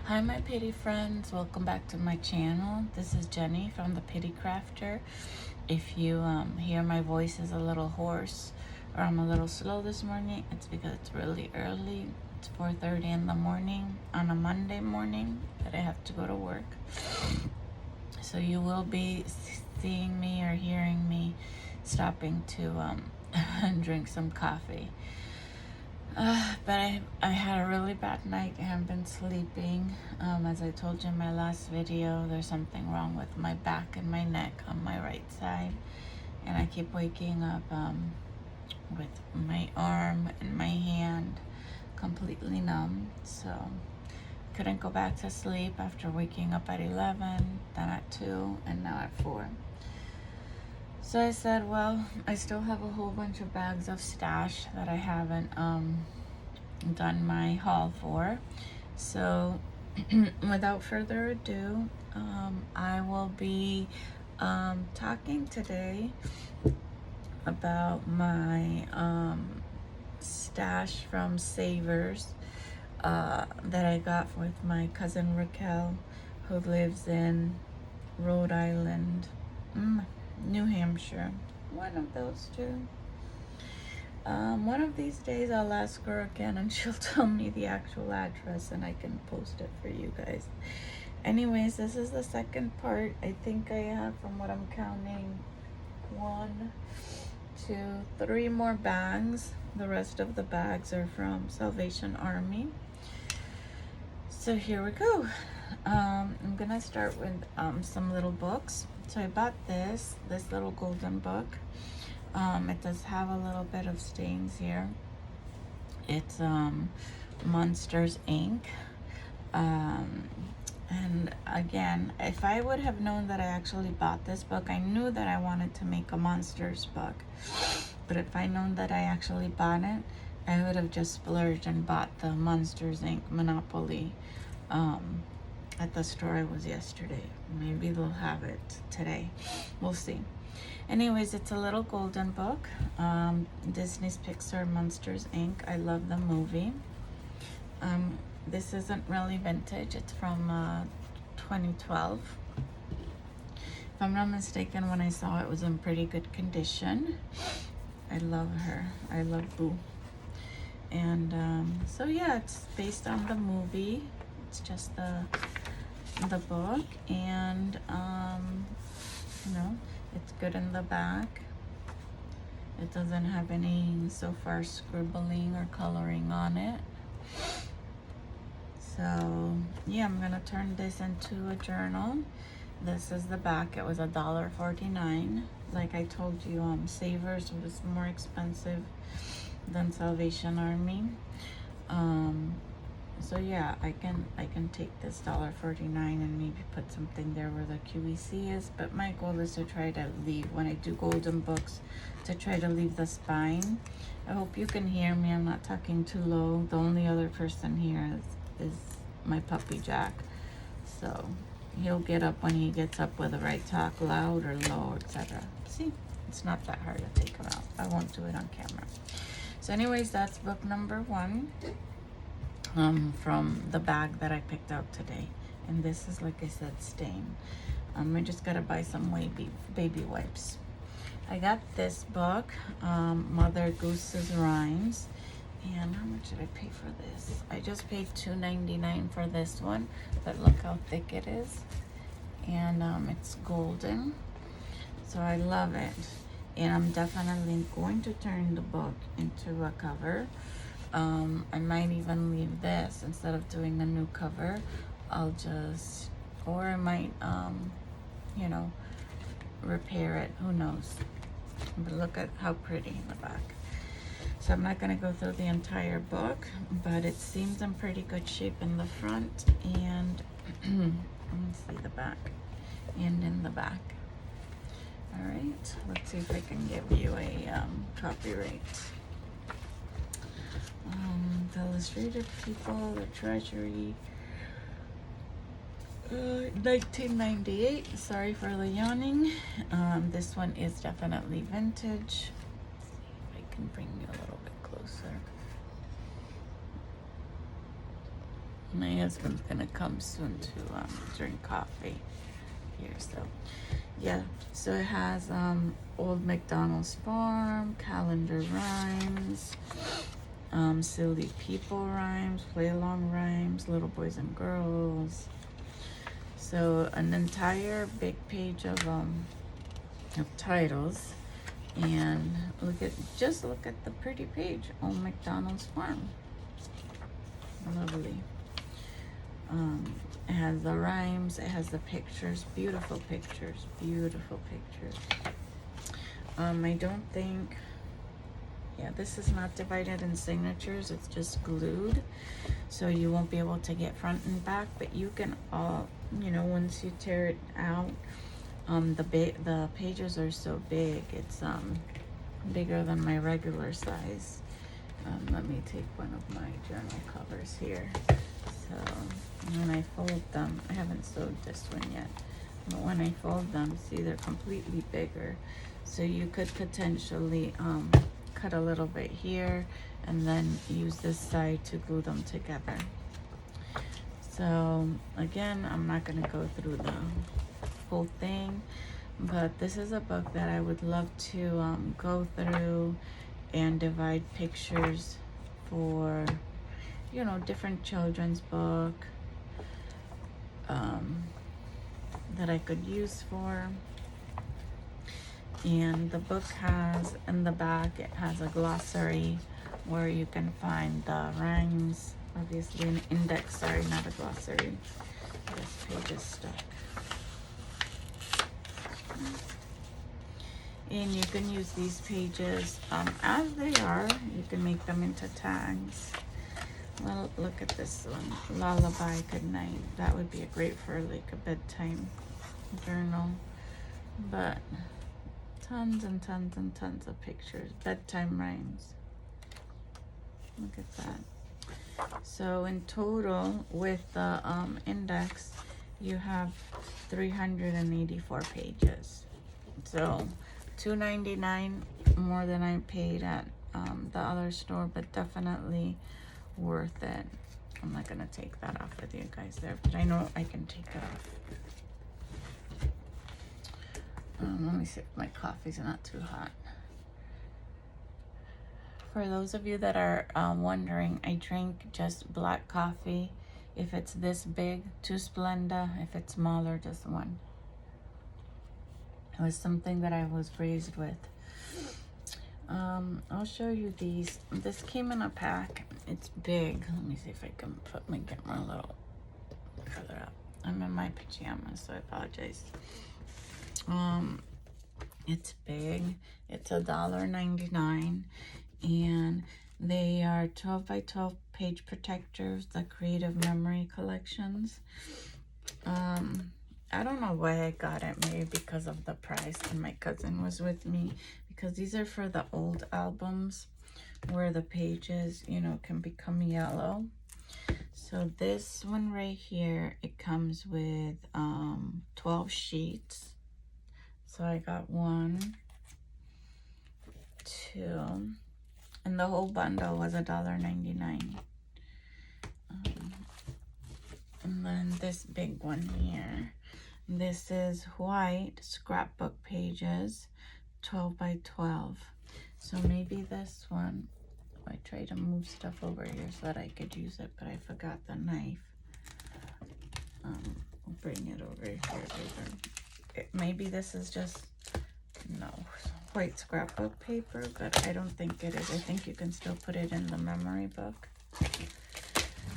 Hi my pity friends, welcome back to my channel. This is Jenny from the Pity Crafter. If you hear my voice is a little hoarse or I'm a little slow this morning, it's because it's really early. It's 4:30 in the morning on a Monday morning that I have to go to work. So you will be seeing me or hearing me stopping to drink some coffee. But I had a really bad night. I haven't been sleeping. As I told you in my last video, there's something wrong with my back and my neck on my right side. And I keep waking up with my arm and my hand completely numb. So couldn't go back to sleep after waking up at 11, then at 2, and now at 4. So I said, well, I still have a whole bunch of bags of stash that I haven't done my haul for. So without further ado, I will be talking today about my stash from Savers that I got with my cousin Raquel, who lives in Rhode Island, New Hampshire, one of those two. One of these days I'll ask her again and she'll tell me the actual address and I can post it for you guys. Anyways, this is the second part. I think I have, from what I'm counting, 1, 2, 3 more bags. The rest of the bags are from Salvation Army. So here we go. I'm gonna start with some little books. So I bought this little golden book. It does have a little bit of stains here. It's Monsters Inc. And again, if I would have known that I actually bought this book, I knew that I wanted to make a monsters book. But if I known that I actually bought it, I would have just splurged and bought the Monsters Inc. Monopoly at the store I was yesterday. Maybe they'll have it today. We'll see. Anyways, it's a little golden book. Disney's Pixar Monsters Inc. I love the movie. This isn't really vintage. It's from 2012. If I'm not mistaken, when I saw it, it was in pretty good condition. I love her. I love Boo. And so yeah, it's based on the movie. It's just the book, and you know, it's good in the back. It doesn't have any so far scribbling or coloring on it. So yeah, I'm gonna turn this into a journal. This is the back. It was $1.49. Like I told you, Savers was more expensive than Salvation Army. So yeah, I can take this $1.49 and maybe put something there where the QVC is. But my goal is to try to leave, when I do golden books, to try to leave the spine. I hope you can hear me. I'm not talking too low. The only other person here is my puppy Jack. So he'll get up when he gets up, whether I talk loud or low, etc. See, it's not that hard to take him out. I won't do it on camera. So anyways, that's book number 1. From the bag that I picked out today. And this is, like I said, stain. I just gotta buy some baby wipes. I got this book, Mother Goose's Rhymes. And how much did I pay for this? I just paid $2.99 for this one, but look how thick it is. And it's golden, so I love it. And I'm definitely going to turn the book into a cover. I might even leave this instead of doing a new cover. Or I might, you know, repair it. Who knows? But look at how pretty in the back. So I'm not going to go through the entire book, but it seems in pretty good shape in the front and let me see the back and in the back. All right, let's see if I can give you a copyright. The Illustrated People, the Treasury, 1998. Sorry for the yawning. This one is definitely vintage. Let's see if I can bring you a little bit closer. My husband's gonna come soon to drink coffee here. So yeah, so it has Old MacDonald's Farm, calendar rhymes, silly people rhymes, play along rhymes, little boys and girls. So an entire big page of titles. And just look at the pretty page, Old MacDonald's Farm. Lovely. It has the rhymes, it has the pictures, beautiful pictures, beautiful pictures. I don't think, yeah, this is not divided in signatures, it's just glued, so you won't be able to get front and back, but you can all, you know, once you tear it out, the pages are so big, it's bigger than my regular size. Let me take one of my journal covers here. So when I fold them, I haven't sewed this one yet, but when I fold them, see, they're completely bigger. So you could potentially cut a little bit here and then use this side to glue them together. So again, I'm not going to go through the whole thing, but this is a book that I would love to go through and divide pictures for, you know, different children's book that I could use for. And the book has, in the back, it has a glossary where you can find the rhymes, obviously an index, sorry, not a glossary. This page is stuck. And you can use these pages as they are. You can make them into tags. Well, look at this one, Lullaby Good Night. That would be great for like a bedtime journal. But tons and tons and tons of pictures, bedtime rhymes. Look at that. So in total, with the index, you have 384 pages. So $2.99 more than I paid at the other store, but definitely worth it. I'm not gonna take that off with you guys there, but I know I can take it off. Let me see if my coffee's not too hot. For those of you that are wondering, I drink just black coffee. If it's this big, 2 Splenda. If it's smaller, just 1. It was something that I was raised with. I'll show you these. This came in a pack. It's big. Let me see if I can put my camera a little further up. I'm in my pajamas, so I apologize. It's big. It's $1.99, and they are 12 by 12 page protectors, the Creative Memory collections. I don't know why I got it, maybe because of the price, and my cousin was with me, because these are for the old albums where the pages, you know, can become yellow. So this one right here, it comes with 12 sheets. So I got 1, 2, and the whole bundle was $1.99. And then this big one here. This is white scrapbook pages, 12 by 12. So maybe this one, I tried to move stuff over here so that I could use it, but I forgot the knife. I'll bring it over here later. Maybe this is just, no, white scrapbook paper, but I don't think it is. I think you can still put it in the memory book.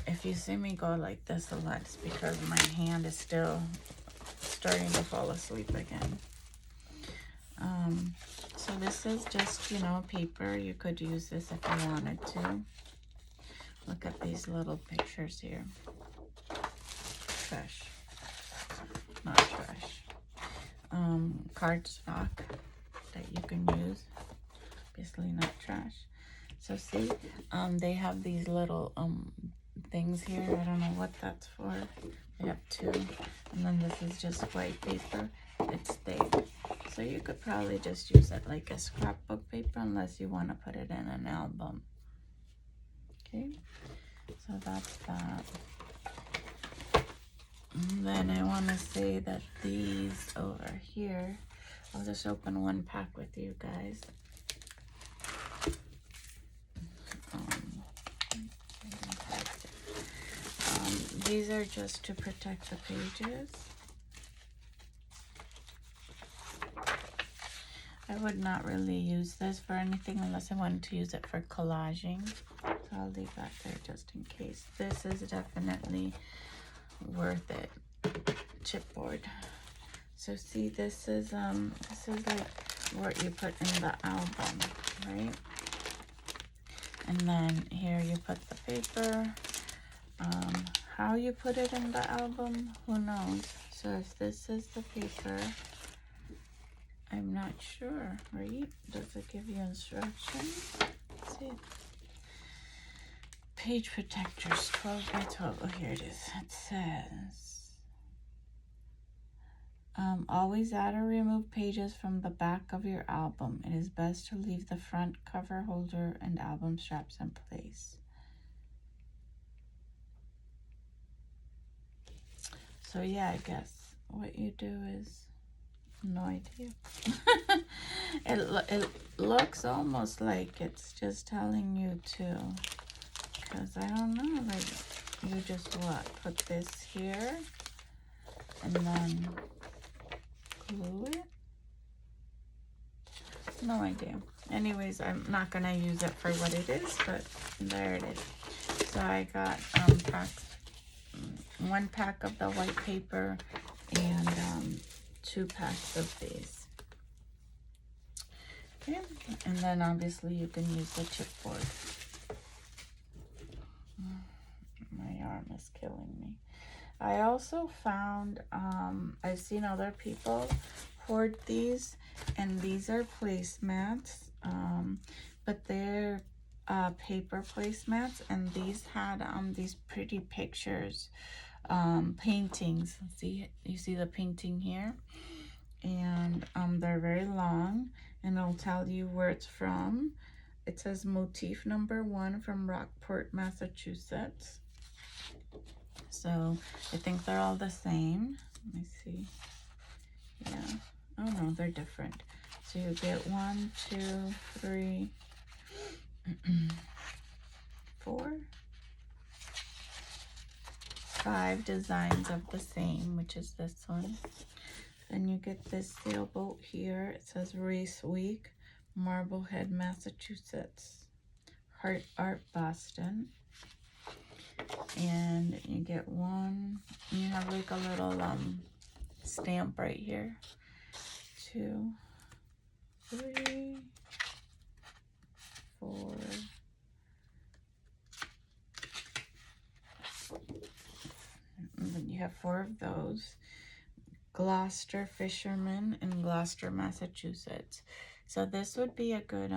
If you see me go like this a lot, it's because my hand is still starting to fall asleep again. So this is just, you know, paper. You could use this if you wanted to. Look at these little pictures here. Trash. Not trash. Cardstock that you can use. Obviously not trash. So see, they have these little things here. I don't know what that's for. They have 2. And then this is just white paper. It's thick. So you could probably just use it like a scrapbook paper unless you want to put it in an album. Okay, so that's that. And then I want to say that these over here, I'll just open one pack with you guys. These are just to protect the pages. I would not really use this for anything unless I wanted to use it for collaging. So I'll leave that there just in case. This is definitely worth it. Chipboard. So see, this is like what you put in the album, right? And then here you put the paper. How you put it in the album, who knows? So if this is the paper, I'm not sure, right? Does it give you instructions? Let's see. Page protectors, 12 by 12. Oh, here it is. It says, always add or remove pages from the back of your album. It is best to leave the front cover holder and album straps in place. So yeah, I guess what you do is, no idea. It looks almost like it's just telling you to, because I don't know, like you just put this here and then glue it. No idea. Anyways, I'm not gonna use it for what it is, but there it is. So I got one pack of the white paper and 2 packs of these. Okay, and then obviously you can use the chipboard. My arm is killing me. I also found, I've seen other people hoard these, and these are placemats, but they're paper placemats, and these had these pretty pictures, paintings. See, you see the painting here, and they're very long, and it'll tell you where it's from. It says motif number 1 from Rockport, Massachusetts. So I think they're all the same. Let me see. Yeah. Oh no, they're different. So you get 1, 2, 3, 4, 5 designs of the same, which is this one. Then you get this sailboat here. It says Race Week, Marblehead, Massachusetts, Heart Art, Boston. And you get one, you have like a little stamp right here. 2, 3, 4, and then you have 4 of those. Gloucester Fisherman in Gloucester, Massachusetts. So this would be a good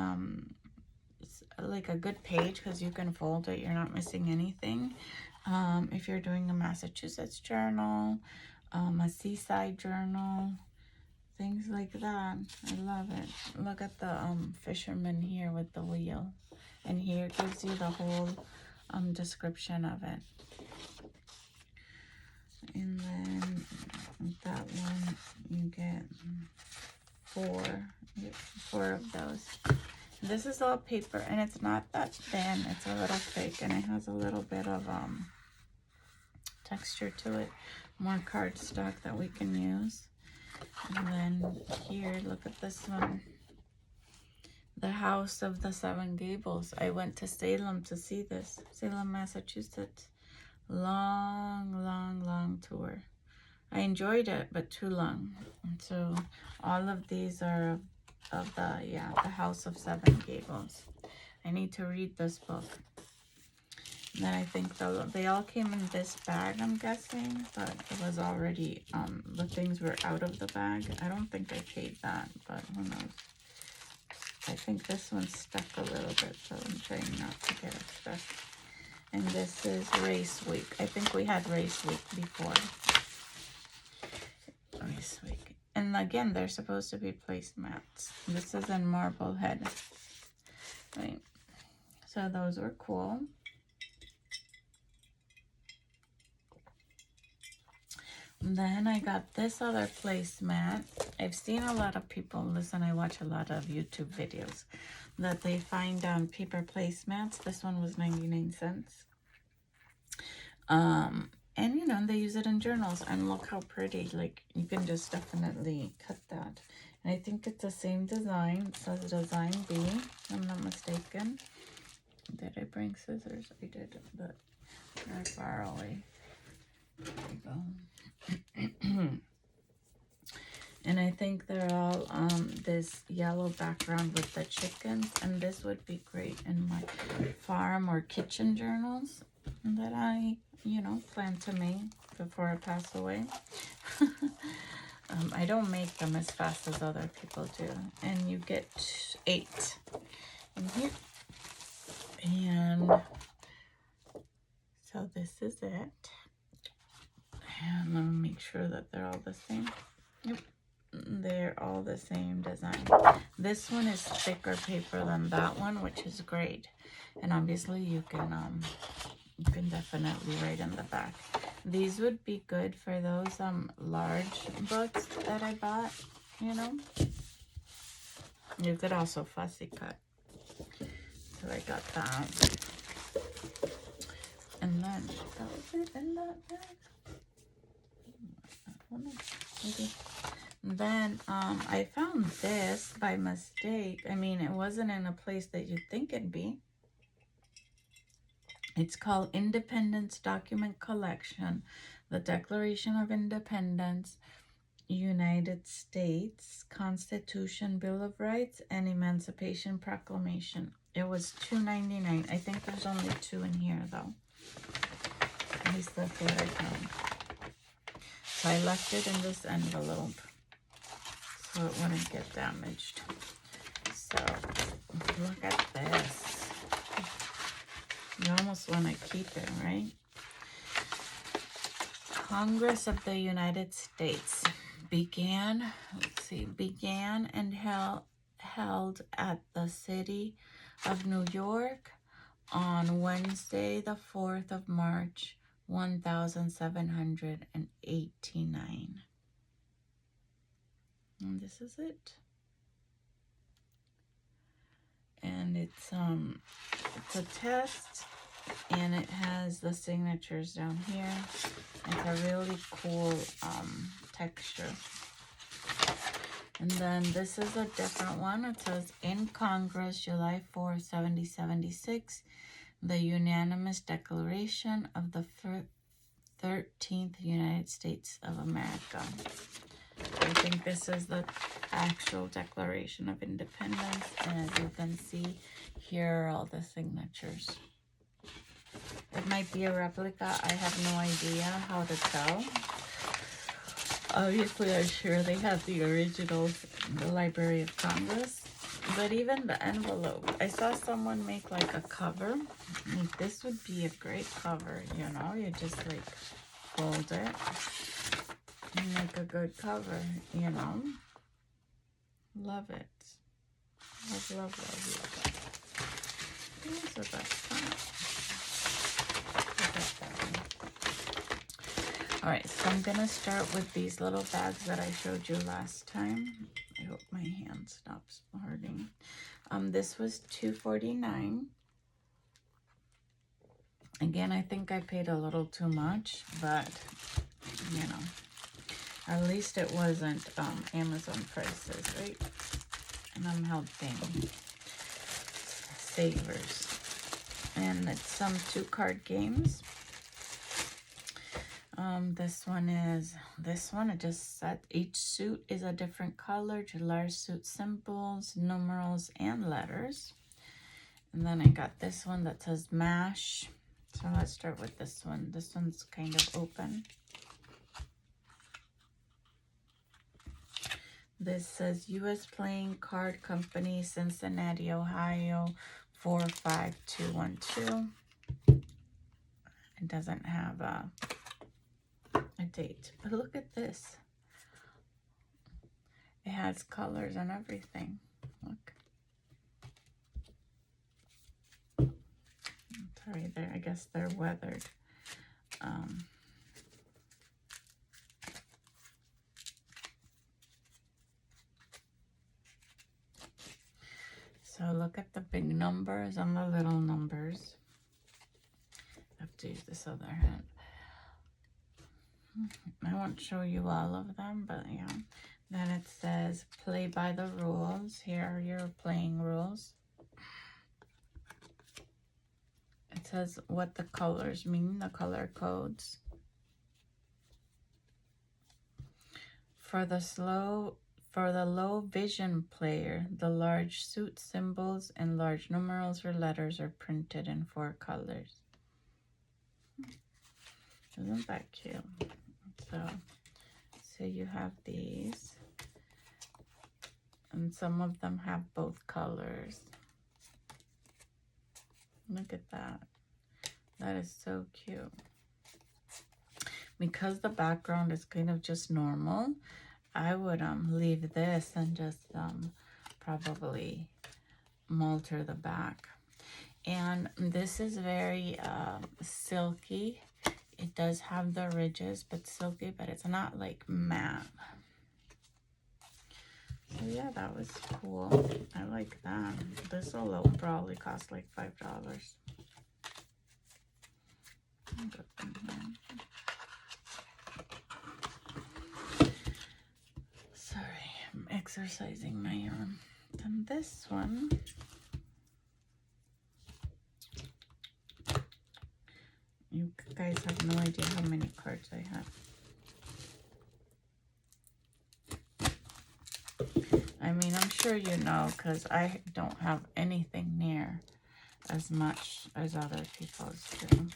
like a good page because you can fold it, you're not missing anything. If you're doing a Massachusetts journal, a seaside journal, things like that. I love it. Look at the fisherman here with the wheel, and here it gives you the whole description of it. And then that one you get 4 of those. This is all paper, and it's not that thin. It's a little thick, and it has a little bit of texture to it. More cardstock that we can use. And then here, look at this one. The House of the 7 Gables. I went to Salem to see this. Salem, Massachusetts. Long tour. I enjoyed it, but too long. And so all of these are of the House of 7 Gables. I need to read this book. And then I think they all came in this bag, I'm guessing, but it was already, the things were out of the bag. I don't think I paid that, but who knows. I think this one's stuck a little bit, so I'm trying not to get it stuck. And this is Race Week. I think we had Race Week before. Race Week. And again, they're supposed to be placemats. This is in Marblehead. Right. So those were cool. Then I got this other placemat. I've seen a lot of people, listen, I watch a lot of YouTube videos, that they find paper placemats. This one was 99 cents. And you know, they use it in journals, and look how pretty. Like, you can just definitely cut that. And I think it's the same design. It says design B, if I'm not mistaken. Did I bring scissors? I did, but they're far away. There we go. And I think they're all this yellow background with the chickens, and this would be great in my farm or kitchen journals that I, you know, plan to make before I pass away. I don't make them as fast as other people do. And you get 8 in here. And so this is it. And let me make sure that they're all the same. Yep, they're all the same design. This one is thicker paper than that one, which is great. And obviously you can definitely write in the back. These would be good for those large books that I bought, you know. You could also fussy cut. So I got that. And then that was it in that bag. Maybe. Then I found this by mistake. I mean, it wasn't in a place that you'd think it'd be. It's called Independence Document Collection, the Declaration of Independence, United States Constitution, Bill of Rights, and Emancipation Proclamation. It was $2.99. I think there's only 2 in here, though. At least that's what I found. So I left it in this envelope so it wouldn't get damaged. So look at this. You almost want to keep it, right? Congress of the United States began and held at the city of New York on Wednesday, the 4th of March, 1789. And this is it. And it's a test, and it has the signatures down here. It's a really cool texture. And then this is a different one. It says, in Congress, July 4, 1776, the unanimous declaration of the 13th United States of America. I think this is the actual Declaration of Independence, and as you can see, here are all the signatures. It might be a replica. I have no idea how to tell. Obviously, I'm sure they have the originals in the Library of Congress. But even the envelope, I saw someone make like a cover. Like, this would be a great cover, you know? You just like fold it and make a good cover, you know? Love it. Love, love, love, love it. These are best fun. Alright, so I'm gonna start with these little bags that I showed you last time. I hope my hand stops hurting. This was $2.49. Again, I think I paid a little too much, but you know, at least it wasn't Amazon prices, right? And I'm helping savers. And it's some 2-card games. This one, it just said each suit is a different color, July suit symbols, numerals, and letters. And then I got this one that says MASH. So let's start with this one. This one's kind of open. This says U.S. Playing Card Company, Cincinnati, Ohio, 45212. It doesn't have a date, but look at this. It has colors and everything. Look. Sorry, I guess they're weathered. look at the big numbers and the little numbers. I have to use this other hand. I won't show you all of them, but yeah. Then it says, play by the rules. Here are your playing rules. It says what the colors mean, the color codes. For the low vision player, the large suit symbols and large numerals or letters are printed in 4 colors. Isn't that cute? So you have these, and some of them have both colors. Look at that. That is so cute. Because the background is kind of just normal, I would leave this and just probably molter the back. And this is very silky. It does have the ridges, but silky, but it's not like matte. So yeah, that was cool. I like that. This will probably cost like $5. Sorry, I'm exercising my arm. Then this one, you guys have no idea how many cards I have. I mean, I'm sure you know, because I don't have anything near as much as other people's do.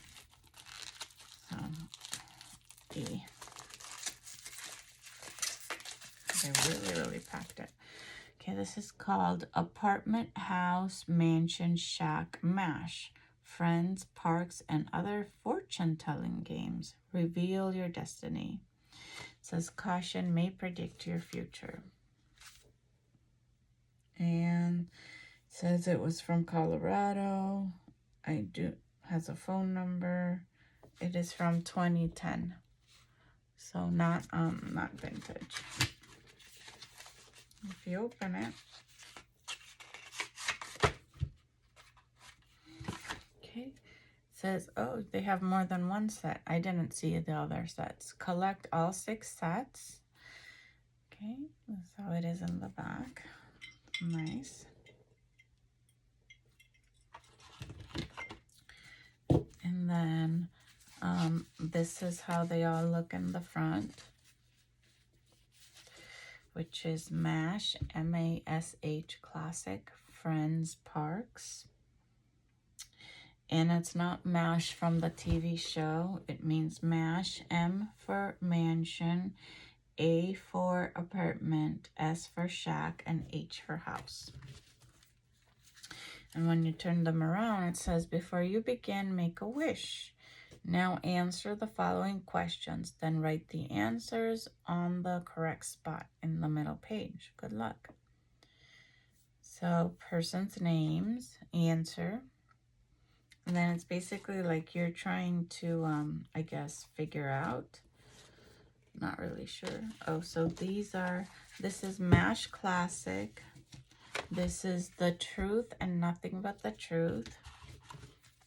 So, they really packed it. Okay, this is called Apartment, House, Mansion, Shack, Mash. Friends, Parks, and Other Fortune-Telling Games. Reveal your destiny. It says caution may predict your future. And it says it was from Colorado. Has a phone number. It is from 2010. So not vintage. If you open it, okay, it says, oh, they have more than one set. I didn't see the other sets. Collect all 6 sets. Okay, that's how it is in the back. Nice. And then this is how they all look in the front, which is MASH, M-A-S-H, Classic, Friends, Parks. And it's not MASH from the TV show. It means MASH, M for mansion, A for apartment, S for shack, and H for house. And when you turn them around, it says, before you begin, make a wish. Now answer the following questions, then write the answers on the correct spot in the middle page. Good luck. So, person's names, answer. And then it's basically like you're trying to, I guess, figure out. Not really sure. Oh, so this is MASH Classic. This is The Truth and Nothing But the Truth.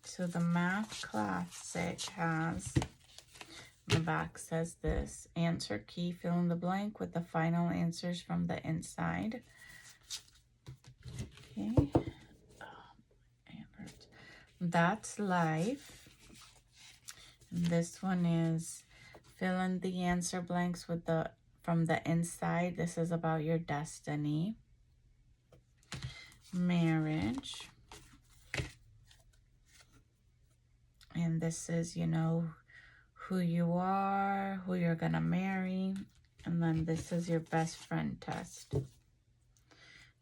So the MASH Classic has, the back says this, answer key, fill in the blank with the final answers from the inside. Okay. That's Life. And this one is fill in the answer blanks with from the inside. This is about your destiny. Marriage. And this is, you know, who you are, who you're gonna marry. And then this is your best friend test.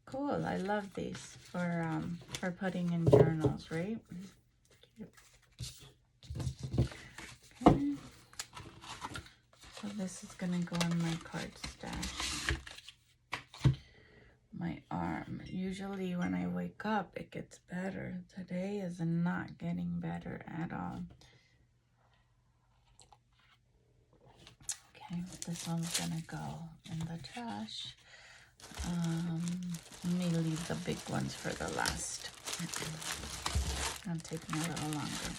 Cool, I love these for putting in journals, right? Okay. So this is gonna go in my card stash. My arm. Usually when I wake up, it gets better. Today is not getting better at all. Okay, this one's gonna go in the trash. Let me leave the big ones for the last. It'll take me a little longer.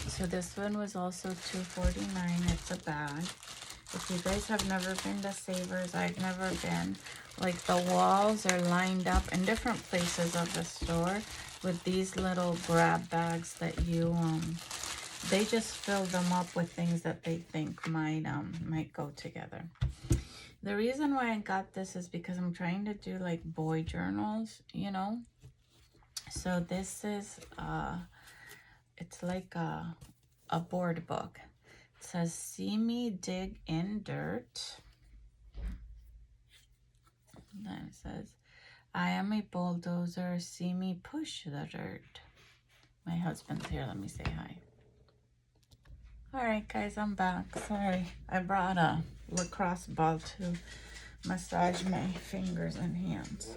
So this one was also $2.49. It's a bag. If you guys have never been to Savers, I've never been. Like, the walls are lined up in different places of the store with these little grab bags that you they just fill them up with things that they think might go together. The reason why I got this is because I'm trying to do like boy journals, you know. So this is it's like a board book. It says, "See me dig in dirt." And then it says, "I am a bulldozer, see me push the dirt." My husband's here, let me say hi. Alright guys, I'm back. Sorry, I brought a lacrosse ball to massage my fingers and hands.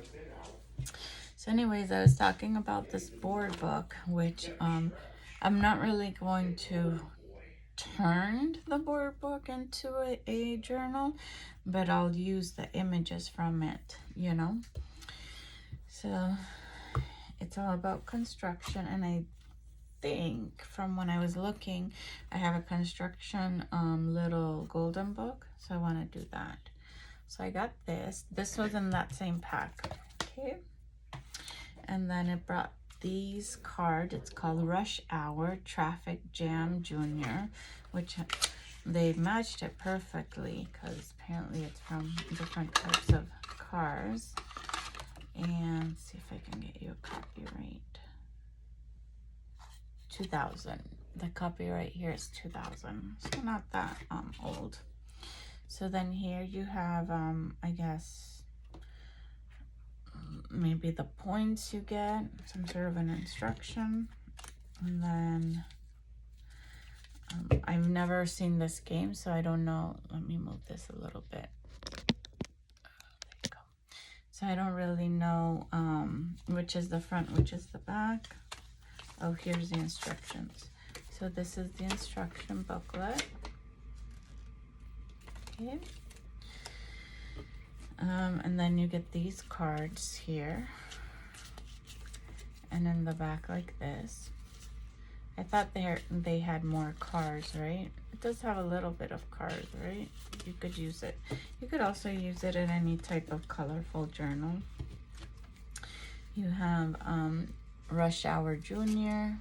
So anyways, I was talking about this board book, which I'm not really going to turn the board book into a journal, but I'll use the images from it, you know. So it's all about construction, and I think from when I was looking, I have a construction little golden book, so I want to do that. So I got this. This was in that same pack. Okay. And then it brought these cards. It's called Rush Hour Traffic Jam Junior, which they matched it perfectly because apparently it's from different types of cars. And let's see if I can get you a copyright. 2000. The copyright here is 2000, so not that old. So then here you have I guess maybe the points you get, some sort of an instruction, and then I've never seen this game, so I don't know. Let me move this a little bit. There you go. So I don't really know which is the front, which is the back. Oh, here's the instructions. So this is the instruction booklet. Okay. And then you get these cards here. And in the back like this. I thought they had more cars, right? It does have a little bit of cars, right? You could use it. You could also use it in any type of colorful journal. You have Rush Hour Junior.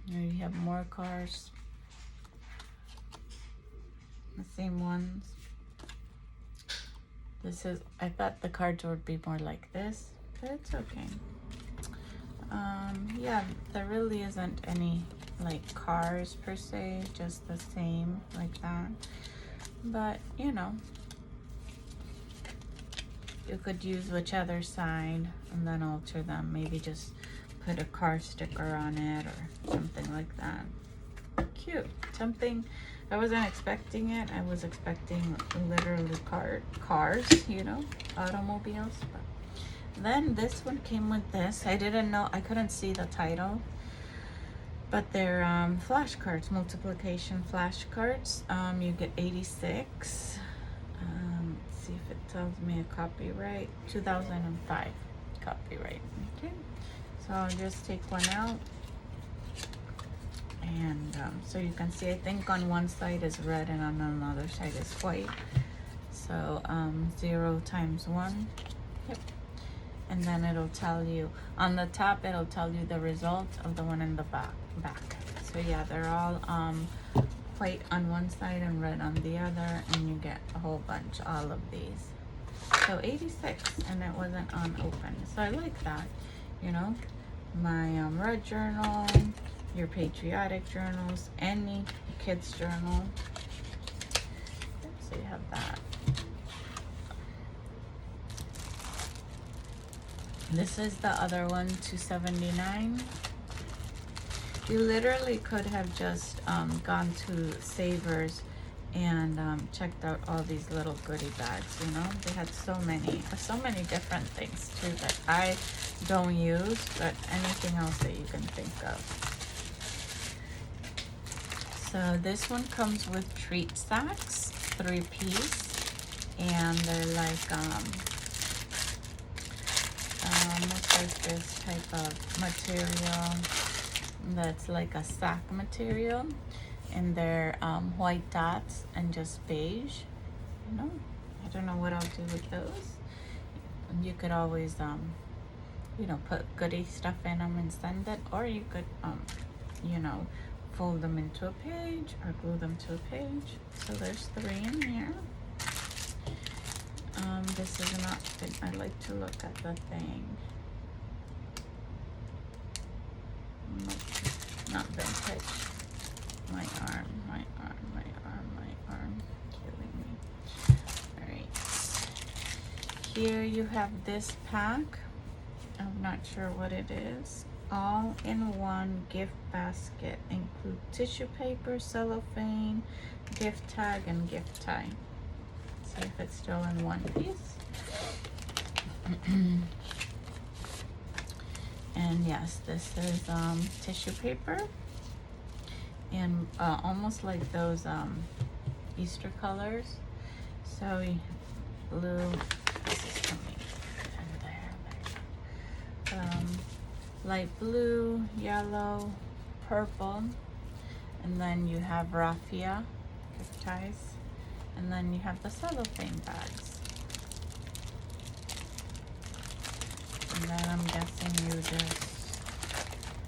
Here you have more cars. The same ones. This is, I thought the cards would be more like this, but it's okay. Yeah, there really isn't any like cars per se, just the same like that. But you know, you could use whichever side and then alter them. Maybe just put a car sticker on it or something like that. Cute. Something I wasn't expecting it. I was expecting literally cars, you know, automobiles. But then this one came with this. I didn't know, I couldn't see the title, but they're flashcards, multiplication flashcards. You get 86. Let's see if it tells me a copyright. 2005 copyright. Okay. So I'll just take one out, and so you can see, I think on one side is red and on another side is white. So 0 times 1. Yep. And then it'll tell you on the top, it'll tell you the result of the one in the back. So yeah, they're all white on one side and red on the other, and you get a whole bunch, all of these. So 86, and it wasn't unopened, so I like that. You know, my red journal, your patriotic journals, any kids journal. So you have that. This is the other one, $2.79. You literally could have just gone to Savers and checked out all these little goodie bags, you know. They had so many different things too that I don't use, but anything else that you can think of. So this one comes with treat sacks, 3-piece, and they're like almost like this type of material that's like a sack material, and they're white dots and just beige. You know, I don't know what I'll do with those. You could always you know, put goodie stuff in them and send it, or you could you know, fold them into a page or glue them to a page. So there's 3 in here. This is an option. I like to look at the thing. Nope, not vintage. My arm, my arm, my arm, my arm, killing me. All right. Here you have this pack. I'm not sure what it is. All in one gift basket. Include tissue paper, cellophane, gift tag, and gift tie. See if it's still in one piece. And yes, this is tissue paper, and almost like those Easter colors. So blue, this is coming in there. Light blue, yellow, purple, and then you have raffia gift ties, and then you have the cellophane bags. And then I'm guessing you just,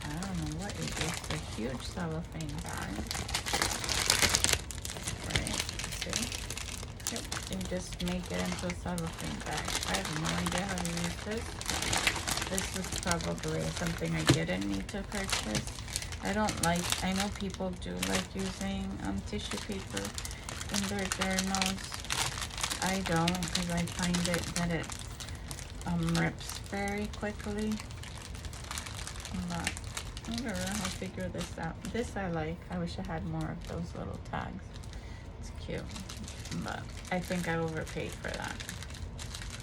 I don't know what you just, a huge cellophane bag. Right, see? Yep, you just make it into a cellophane bag. I have no idea how to use this. This was probably something I didn't need to purchase. I know people do like using tissue paper in their journals. I don't, because I find that it rips very quickly. But whatever, I'll figure this out. This I like. I wish I had more of those little tags. It's cute, but I think I overpaid for that.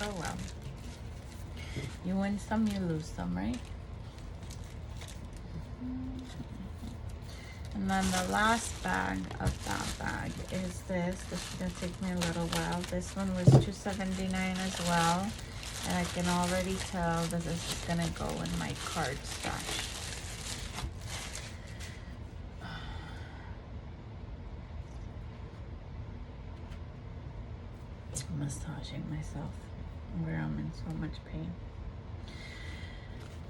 Oh well. You win some, you lose some, right? And then the last bag of that bag is this. This is gonna take me a little while. This one was $2.79 as well. And I can already tell that this is gonna go in my card stash. Massaging myself where I'm in so much pain.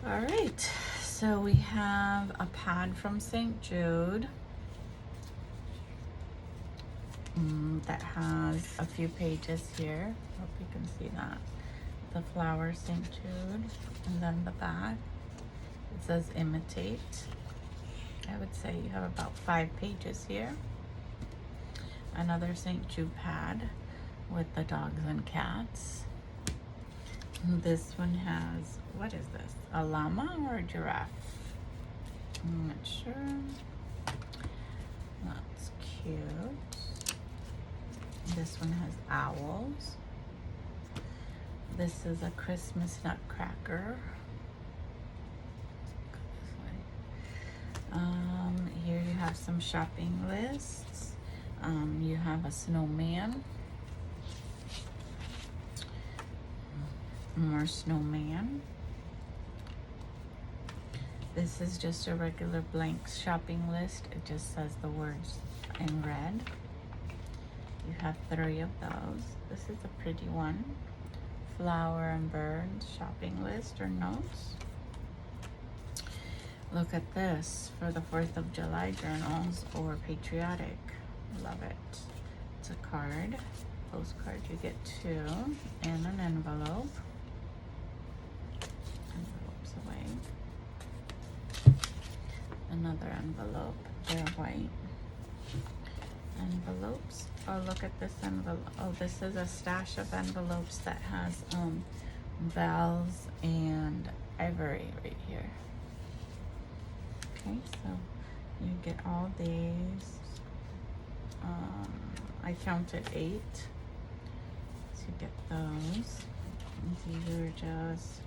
All right, so we have a pad from St. Jude that has a few pages here. Hope you can see that. The flower St. Jude, and then the back. It says imitate. I would say you have about 5 pages here. Another St. Jude pad with the dogs and cats. This one has, what is this? A llama or a giraffe? I'm not sure. That's cute. This one has owls. This is a Christmas nutcracker. Here you have some shopping lists. You have a snowman. More snowman. This is just a regular blank shopping list. It just says the words in red. You have 3 of those. This is a pretty one. Flower and birds shopping list or notes. Look at this for the 4th of July journals or patriotic. Love it. It's a card. Postcard. You get 2 and an envelope. Envelopes away. Another envelope. They're white. Envelopes. Oh, look at this envelope. Oh, this is a stash of envelopes that has bells and ivory right here. Okay, so you get all these. I counted 8. So you get those. These are just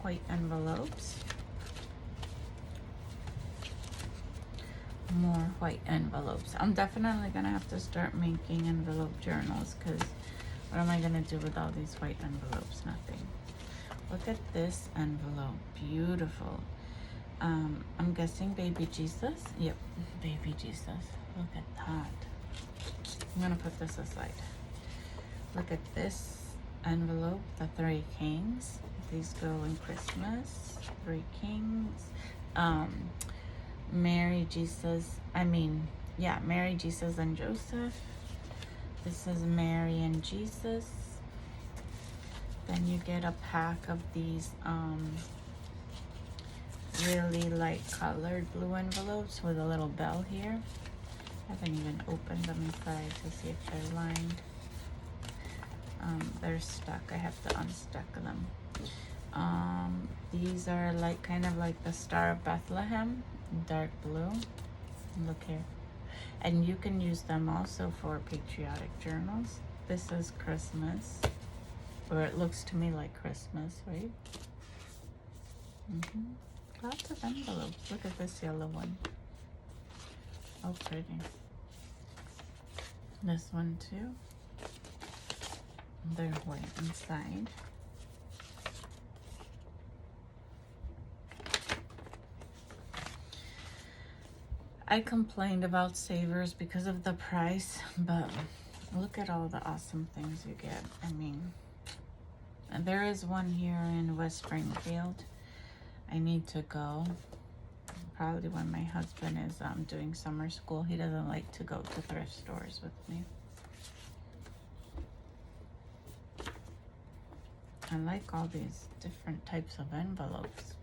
white envelopes. more white envelopes. I'm definitely gonna have to start making envelope journals, because what am I gonna do with all these white envelopes? Nothing. Look at this envelope, beautiful. I'm guessing baby Jesus. Yep, baby Jesus. Look at that. I'm gonna put this aside. Look at this envelope, the 3 kings. These go in Christmas. 3 kings. Mary, Jesus, Mary, Jesus, and Joseph. This is Mary and Jesus. Then you get a pack of these really light colored blue envelopes with a little bell here. I haven't even opened them inside to see if they're lined. They're stuck. I have to unstuck them. These are like kind of like the Star of Bethlehem, dark blue. Look here. And you can use them also for patriotic journals. This is Christmas, or it looks to me like Christmas, right? Lots of envelopes. Look at this yellow one. Oh, pretty. This one too. They're white inside. I complained about Savers because of the price, but look at all the awesome things you get. I mean, and there is one here in West Springfield. I need to go. Probably when my husband is doing summer school. He doesn't like to go to thrift stores with me. I like all these different types of envelopes.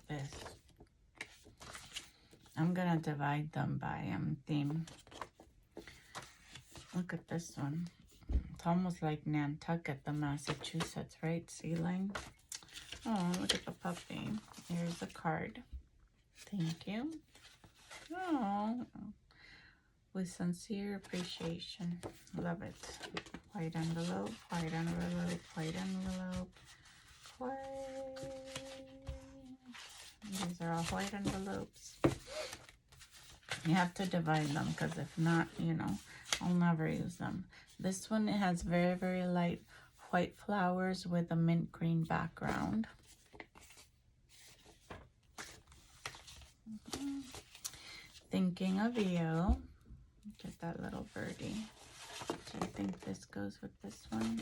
This. I'm gonna divide them by theme. Look at this one. It's almost like Nantucket, the Massachusetts, right? Sea line. Oh, look at the puppy. Here's a card. Thank you. Oh, with sincere appreciation. Love it. White envelope, white envelope, white envelope, white. These are all white envelopes. You have to divide them, because if not, you know, I'll never use them. This one, it has very, very light white flowers with a mint green background. Thinking of you. Get that little birdie. Do you think this goes with this one?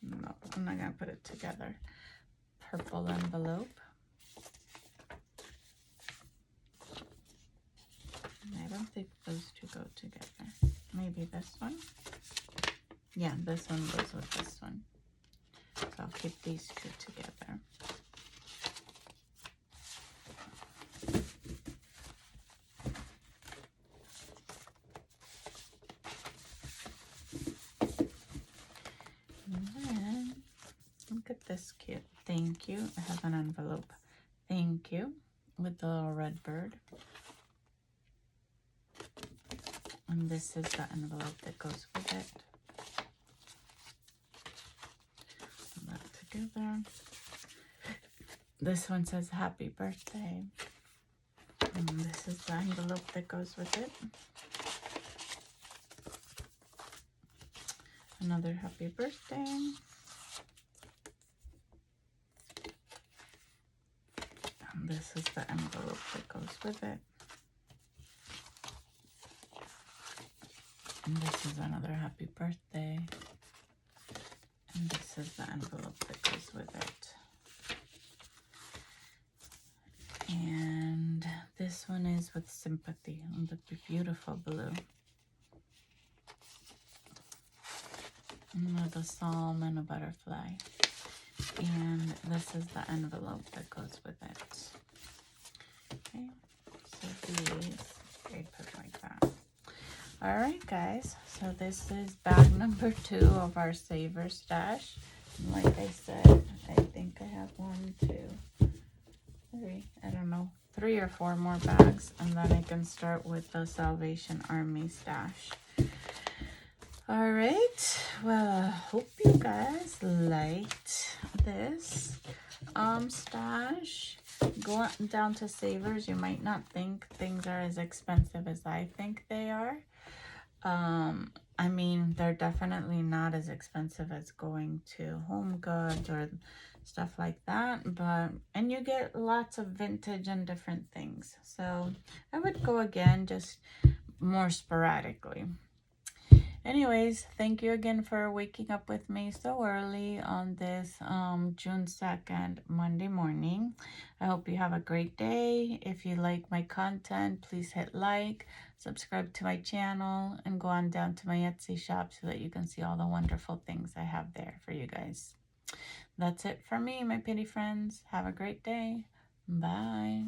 No, I'm not gonna put it together. Purple envelope. I don't think those two go together. Maybe this one. Yeah, this one goes with this one. So I'll keep these two together. And then, look at this cute. Thank you. It has an envelope. Thank you. With the little red bird. And this is the envelope that goes with it. Put that together. This one says happy birthday. And this is the envelope that goes with it. Another happy birthday. And this is the envelope that goes with it. And this is another happy birthday. And this is the envelope that goes with it. And this one is with sympathy. And the beautiful blue. And with a psalm and a butterfly. And this is the envelope that goes with it. Okay, so these, okay, put it like that. Alright guys, so this is bag number 2 of our saver stash. And like I said, I think I have 1, 2, 3, I don't know, 3 or 4 more bags, and then I can start with the Salvation Army stash. All right, well, I hope you guys liked this stash. Go down to Savers. You might not think things are as expensive as I think they are. I mean, they're definitely not as expensive as going to Home Goods or stuff like that, but and you get lots of vintage and different things. So I would go again, just more sporadically. Anyways, thank you again for waking up with me so early on this June 2nd, Monday morning. I hope you have a great day. If you like my content, please hit like, subscribe to my channel, and go on down to my Etsy shop so that you can see all the wonderful things I have there for you guys. That's it for me, my pretty friends. Have a great day. Bye.